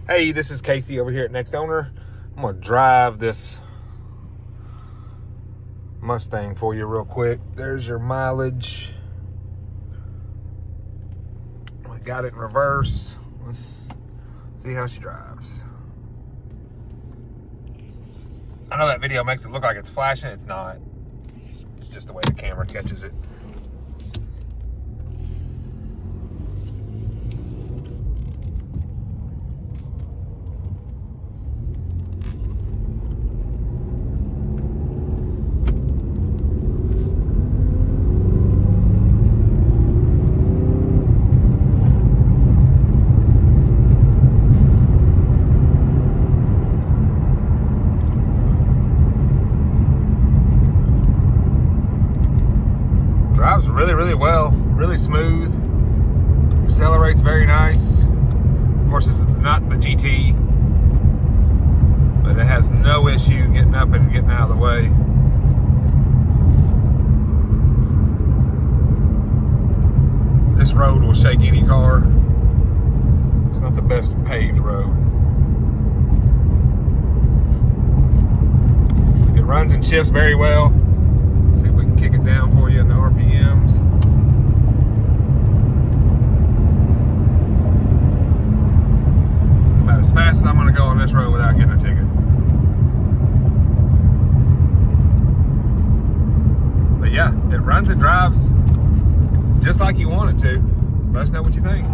Hey, this is Casey over here at Next Owner. I'm gonna drive this Mustang for you real quick. There's your mileage. We got it in reverse. Let's see how she drives. I know that video makes it look like it's flashing. It's not. It's just the way the camera catches it. Drives really well, really smooth, accelerates very nice. Of course, this is not the GT, but it has no issue getting up and getting out of the way. This road will shake any car. It's not the best paved road. It runs and shifts very well. See if we can kick it down for you in the RPMs. It's about as fast as I'm going to go on this road without getting a ticket. But yeah, it runs and drives just like you want it to. Let us know what you think.